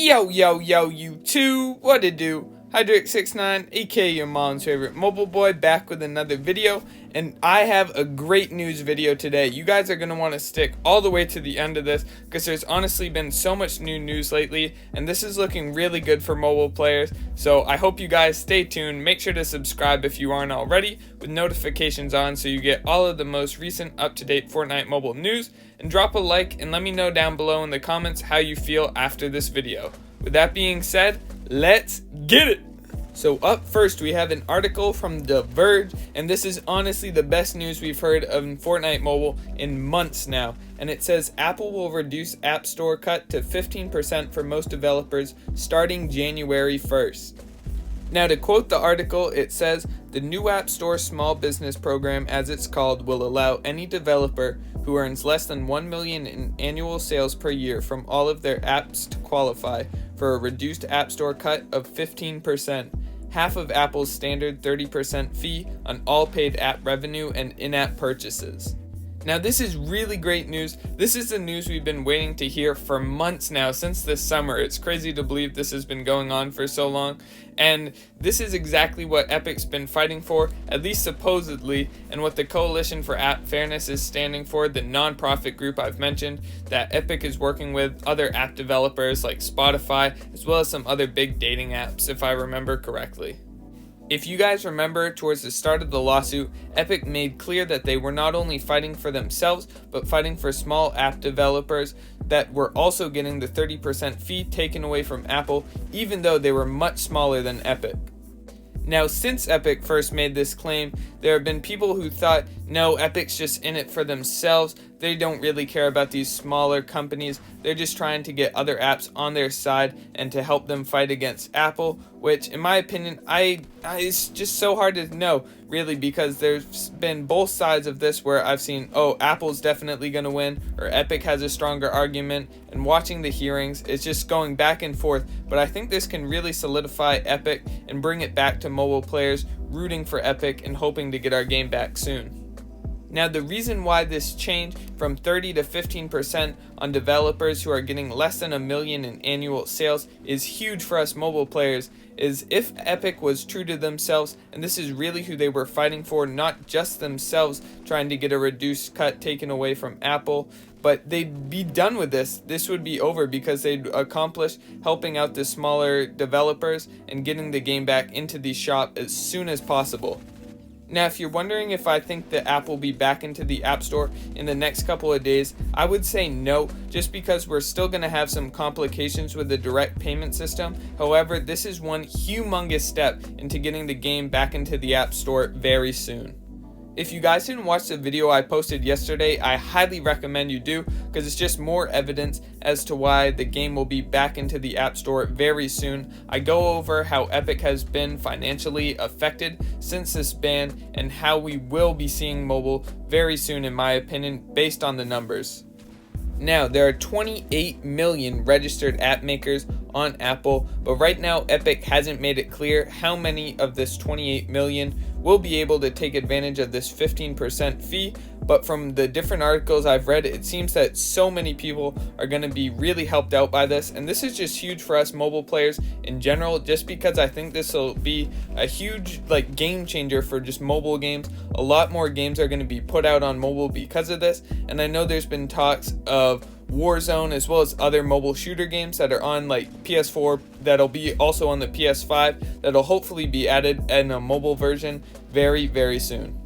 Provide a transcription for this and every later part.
Yo, you two, what it do? Hydric69, aka your mom's favorite mobile boy, back with another video, and I have a great news video today. You guys are going to want to stick all the way to the end of this, because there's honestly been so much new news lately, and this is looking really good for mobile players, so I hope you guys stay tuned. Make sure to subscribe if you aren't already, with notifications on so you get all of the most recent up-to-date Fortnite Mobile news, and drop a like and let me know down below in the comments how you feel after this video. With that being said, let's get it! So up first we have an article from The Verge, and this is honestly the best news we've heard of Fortnite Mobile in months now, and it says Apple will reduce App Store cut to 15% for most developers starting January 1st. Now, to quote the article, it says, "The new App Store Small Business Program, as it's called, will allow any developer who earns less than $1 million in annual sales per year from all of their apps to qualify for a reduced App Store cut of 15%, half of Apple's standard 30% fee on all paid app revenue and in-app purchases." Now, this is really great news. This is the news we've been waiting to hear for months now, since this summer. It's crazy to believe this has been going on for so long. And this is exactly what Epic's been fighting for, at least supposedly, and what the Coalition for App Fairness is standing for, the non-profit group I've mentioned, that Epic is working with other app developers like Spotify, as well as some other big dating apps, if I remember correctly. If you guys remember, towards the start of the lawsuit, Epic made clear that they were not only fighting for themselves, but fighting for small app developers that were also getting the 30% fee taken away from Apple, even though they were much smaller than Epic. Now, since Epic first made this claim, there have been people who thought, no, Epic's just in it for themselves. They don't really care about these smaller companies. They're just trying to get other apps on their side and to help them fight against Apple, which, in my opinion, it's just so hard to know, really, because there's been both sides of this where I've seen, oh, Apple's definitely going to win, or Epic has a stronger argument, and watching the hearings, it's just going back and forth, but I think this can really solidify Epic and bring it back to mobile players rooting for Epic and hoping to get our game back soon. Now, the reason why this change from 30 to 15% on developers who are getting less than $1 million in annual sales is huge for us mobile players is if Epic was true to themselves, and this is really who they were fighting for, not just themselves trying to get a reduced cut taken away from Apple, but they'd be done with this. This would be over because they'd accomplish helping out the smaller developers and getting the game back into the shop as soon as possible. Now, if you're wondering if I think that App will be back into the App Store in the next couple of days, I would say no, just because we're still going to have some complications with the direct payment system. However, this is one humongous step into getting the game back into the App Store very soon. If you guys didn't watch the video I posted yesterday, I highly recommend you do, because it's just more evidence as to why the game will be back into the App Store very soon. I go over how Epic has been financially affected since this ban and how we will be seeing mobile very soon, in my opinion, based on the numbers. Now, there are 28 million registered app makers on Apple, but right now Epic hasn't made it clear how many of this 28 million will be able to take advantage of this 15% fee, but from the different articles I've read, it seems that so many people are going to be really helped out by this, and this is just huge for us mobile players in general, just because I think this will be a huge game changer for just mobile games. A lot more games are going to be put out on mobile because of this, and I know there's been talks of Warzone as well as other mobile shooter games that are on PS4 that'll be also on the PS5 that'll hopefully be added in a mobile version very, very soon.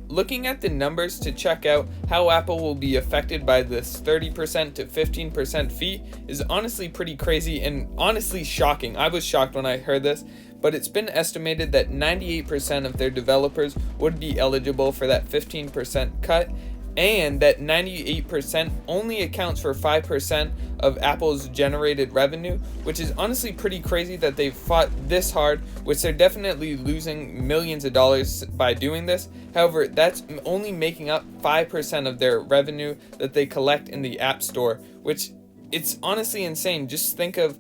Looking at the numbers to check out how Apple will be affected by this 30% to 15% fee is honestly pretty crazy and honestly shocking. I was shocked when I heard this, but it's been estimated that 98% of their developers would be eligible for that 15% cut, and that 98% only accounts for 5% of Apple's generated revenue, which is honestly pretty crazy that they've fought this hard, which they're definitely losing millions of dollars by doing this. However, that's only making up 5% of their revenue that they collect in the App Store, which it's honestly insane. Just think of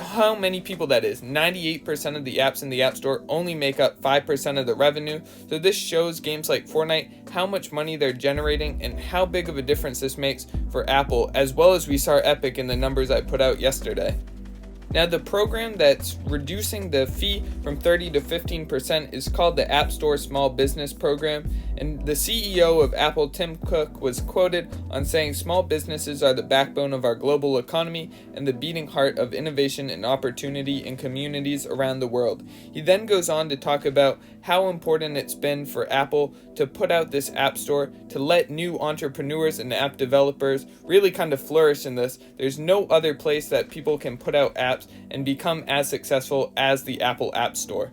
how many people that is. 98% of the apps in the App Store only make up 5% of the revenue. So this shows games like Fortnite how much money they're generating and how big of a difference this makes for Apple, as well as we saw Epic in the numbers I put out yesterday. Now, the program that's reducing the fee from 30 to 15% is called the App Store Small Business Program, and the CEO of Apple, Tim Cook, was quoted on saying, "Small businesses are the backbone of our global economy and the beating heart of innovation and opportunity in communities around the world." He then goes on to talk about how important it's been for Apple to put out this App Store to let new entrepreneurs and app developers really kind of flourish in this. There's no other place that people can put out apps and become as successful as the Apple App Store.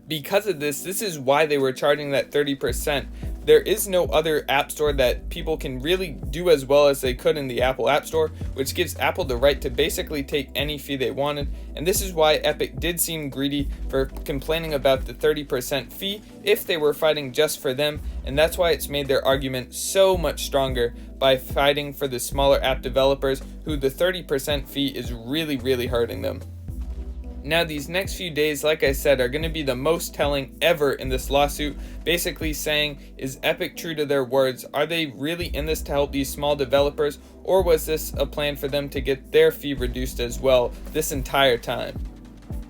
Because of this is why they were charging that 30%. There is no other app store that people can really do as well as they could in the Apple App Store, which gives Apple the right to basically take any fee they wanted. And this is why Epic did seem greedy for complaining about the 30% fee if they were fighting just for them. And that's why it's made their argument so much stronger by fighting for the smaller app developers who the 30% fee is really hurting them. Now, these next few days, like I said, are going to be the most telling ever in this lawsuit, basically saying, is Epic true to their words? Are they really in this to help these small developers, or was this a plan for them to get their fee reduced as well this entire time?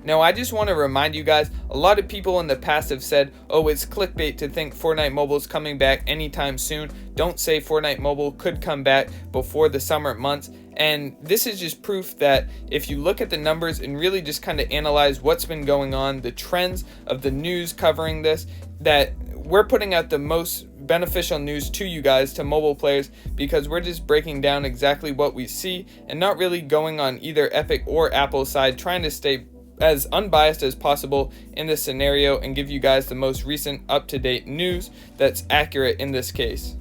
Now, I just want to remind you guys, a lot of people in the past have said, oh, it's clickbait to think Fortnite Mobile is coming back anytime soon. Don't say Fortnite Mobile could come back before the summer months. And this is just proof that if you look at the numbers and really just kind of analyze what's been going on, the trends of the news covering this, that we're putting out the most beneficial news to you guys, to mobile players, because we're just breaking down exactly what we see and not really going on either Epic or Apple's side, trying to stay as unbiased as possible in this scenario and give you guys the most recent up-to-date news that's accurate in this case.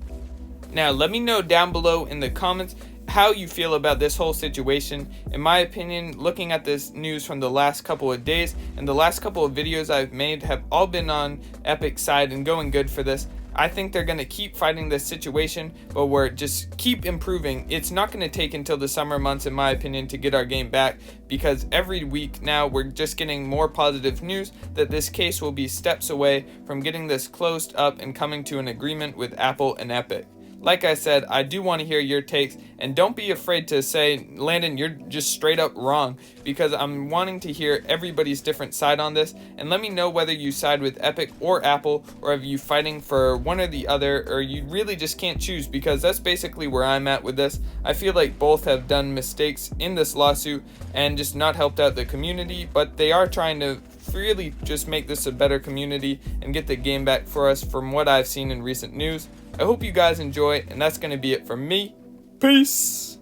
Now, let me know down below in the comments how you feel about this whole situation. In my opinion, looking at this news from the last couple of days and the last couple of videos I've made have all been on Epic's side and going good for this. I think they're going to keep fighting this situation, but we're just keep improving. It's not going to take until the summer months, in my opinion, to get our game back, because every week now we're just getting more positive news that this case will be steps away from getting this closed up and coming to an agreement with Apple and Epic. Like I said, I do want to hear your takes, and don't be afraid to say, Landon, you're just straight up wrong, because I'm wanting to hear everybody's different side on this, and let me know whether you side with Epic or Apple, or are you fighting for one or the other, or you really just can't choose, because that's basically where I'm at with this. I feel like both have done mistakes in this lawsuit and just not helped out the community, but they are trying to really just make this a better community and get the game back for us from what I've seen in recent news. I hope you guys enjoy, and that's going to be it from me. Peace!